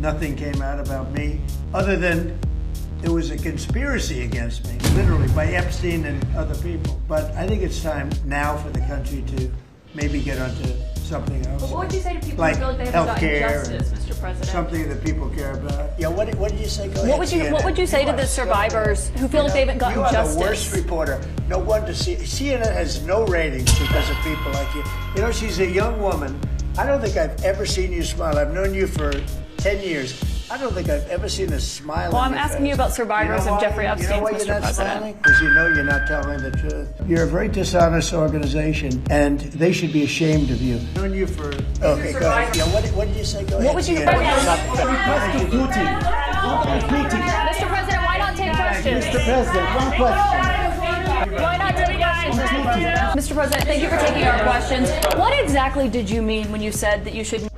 nothing came out about me, other than it was a conspiracy against me, literally, by Epstein and other people. But I think it's time now for the country to maybe get onto something else. But what would you say to people like who feel like they haven't gotten healthcare, justice, Mr. President? something that people care about. Yeah, what did you say? Go ahead. What would you say to the survivors who feel like they haven't gotten justice? You are the worst reporter. No wonder CNN has no ratings because of people like you. You know, she's a young woman. I don't think I've ever seen you smile. I've known you for 10 years. I don't think I've ever seen a smile. Well, I'm asking you about survivors of Jeffrey Epstein, Mr. President. Because you know you're not telling the truth. You're a very dishonest organization, and they should be ashamed of you. I've known you for... Okay, go ahead. Yeah, what did you say? Go ahead. What would you... Mr. President, why not take questions? Mr. President, one question. Why not take questions, Mr. President? Mr. President, thank you for taking our questions. What exactly did you mean when you said that you should...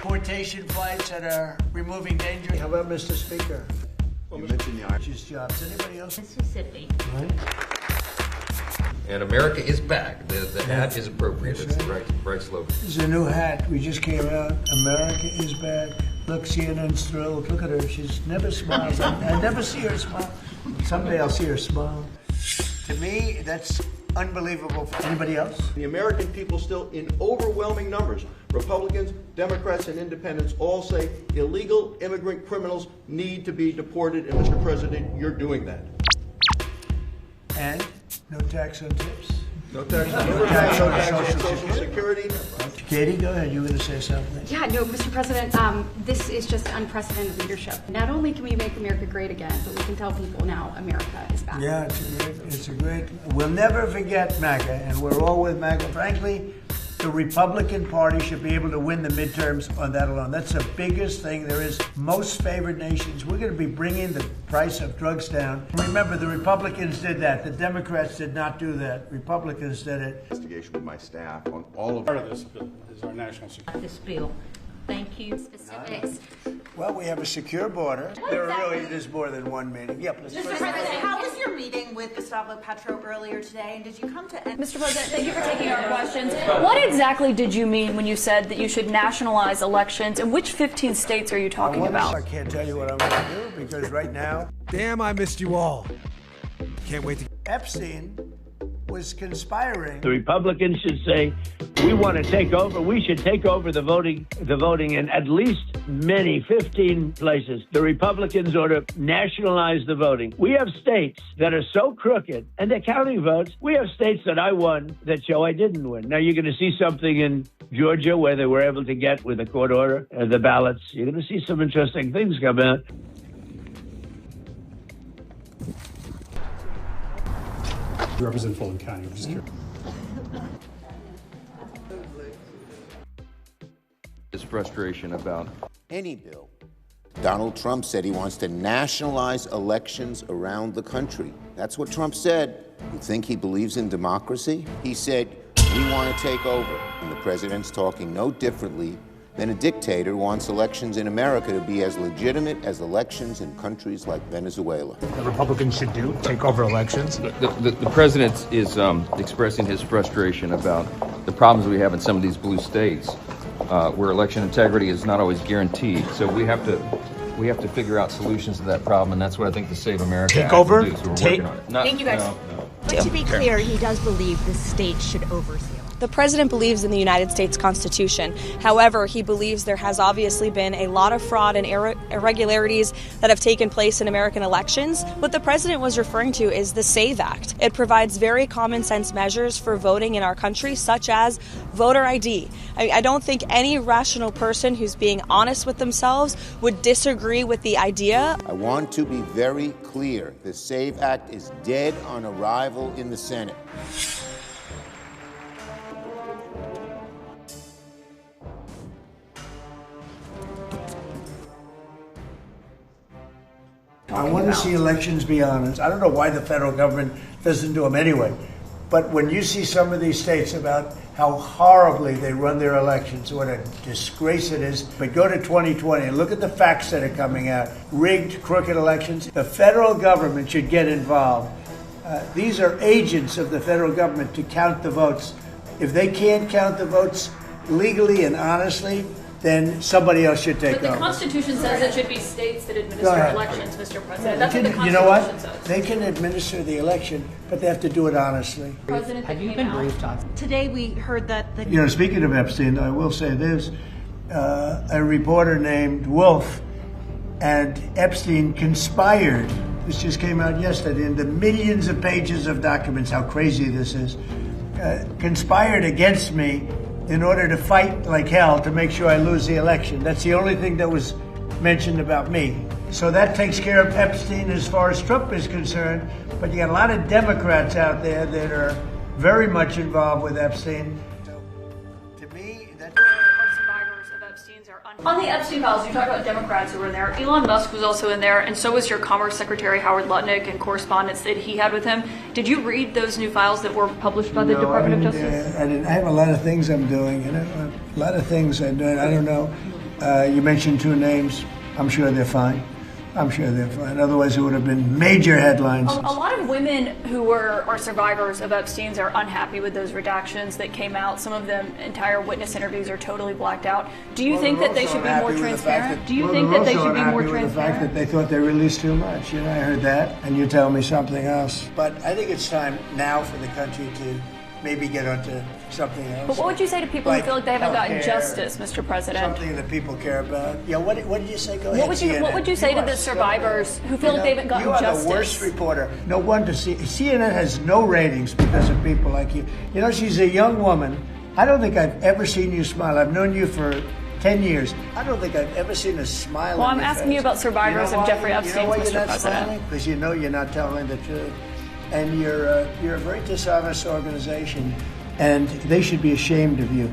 Deportation flights that are removing danger. How about Mr. Speaker? You mentioned the Just jobs. Anybody else? Mississippi. Right. And America is back. The hat is appropriate. That's the right slogan. This is a new hat. We just came out. America is back. Look, CNN's thrilled. Look at her. She's never smiles. I never see her smile. Someday I'll see her smile. To me, that's unbelievable. Anybody else? The American people still, in overwhelming numbers, Republicans, Democrats, and Independents all say illegal immigrant criminals need to be deported, and Mr. President, you're doing that. And no tax on tips. No tax on Social Security. Katie, go ahead. You were going to say something. Yeah, no, Mr. President, this is just unprecedented leadership. Not only can we make America great again, but we can tell people now America is back. Yeah, it's a great, we'll never forget MAGA, and we're all with MAGA. Frankly, the Republican Party should be able to win the midterms on that alone. That's the biggest thing there is. Most favored nations, we're going to be bringing the price of drugs down. Remember, the Republicans did that. The Democrats did not do that. Republicans did it. Investigation with my staff on all of Part of this bill is our national security. This bill. Thank you. Specifics. Well, we have a secure border. There really is more than one meeting. Yeah, please. Mr. President, how was your meeting with Gustavo Petro earlier today, and did you come to... Mr. President, thank you for taking our questions. What exactly did you mean when you said that you should nationalize elections, and which 15 states are you talking about? I can't tell you what I'm going to do, because right now... Damn, I missed you all. Can't wait to... Epstein was conspiring. The Republicans should say, we want to take over. We should take over the voting in at least 15 places. The Republicans ought to nationalize the voting. We have states that are so crooked, and they're counting votes. We have states that I won that show I didn't win. Now you're going to see something in Georgia where they were able to get, with a court order, the ballots. You're going to see some interesting things come out. You represent Fulton County. I'm just curious. His frustration about any bill. Donald Trump said he wants to nationalize elections around the country. That's what Trump said. You think he believes in democracy? He said, we want to take over. And the president's talking no differently than a dictator wants elections in America to be as legitimate as elections in countries like Venezuela. The Republicans should take over elections. the president is expressing his frustration about the problems we have in some of these blue states, where election integrity is not always guaranteed. So we have to figure out solutions to that problem, and that's what I think the Save America Take Act over. will do. So we're working on it. Thank you, guys. No. But to be clear, he does believe the state should oversee. The president believes in the United States Constitution. However, he believes there has obviously been a lot of fraud and irregularities that have taken place in American elections. What the president was referring to is the SAVE Act. It provides very common sense measures for voting in our country, such as voter ID. I don't think any rational person who's being honest with themselves would disagree with the idea. I want to be very clear. The SAVE Act is dead on arrival in the Senate. I want to see elections be honest. I don't know why the federal government doesn't do them anyway. But when you see some of these states about how horribly they run their elections, what a disgrace it is. But go to 2020 and look at the facts that are coming out. Rigged, crooked elections. The federal government should get involved. These are agents of the federal government to count the votes. If they can't count the votes legally and honestly, then somebody else should take But the over. Constitution says it should be states that administer elections, Mr. President. That's what the Constitution You know what? says. They can administer the election, but they have to do it honestly. Have you been briefed on? Today we heard that the... You know, speaking of Epstein, I will say this. A reporter named Wolf and Epstein conspired. This just came out yesterday in the millions of pages of documents, how crazy this is. Conspired against me in order to fight like hell to make sure I lose the election. That's the only thing that was mentioned about me. So that takes care of Epstein as far as Trump is concerned. But you got a lot of Democrats out there that are very much involved with Epstein. To me, that's... On the Epstein files, you talk about Democrats who were in there. Elon Musk was also in there, and so was your Commerce Secretary Howard Lutnick and correspondence that he had with him. Did you read those new files that were published by the Department of Justice? I didn't. I have a lot of things I'm doing, a lot of things I'm doing. I don't know. You mentioned two names. I'm sure they're fine. I'm sure they're fine. Otherwise, it would have been major headlines. A lot of women who are survivors of Epstein's are unhappy with those redactions that came out. Some of them, entire witness interviews are totally blacked out. Do you think that they should be more transparent? Do you think that they should be more transparent? The fact that they thought they released too much. You know, I heard that, and you tell me something else. But I think it's time now for the country to maybe get onto something else. But what would you say to people who feel like they haven't gotten justice, Mr. President? Something that people care about. Yeah, what did you say? Go ahead. What would you say to the survivors who feel like they haven't gotten justice? You are the worst reporter. No wonder CNN has no ratings because of people like you. You know, she's a young woman. I don't think I've ever seen you smile. I've known you for 10 years. I don't think I've ever seen a smile. Well, I'm asking you about survivors of Jeffrey Epstein, Mr. President. Because you know you're not telling the truth. And you're a very dishonest organization. And they should be ashamed of you.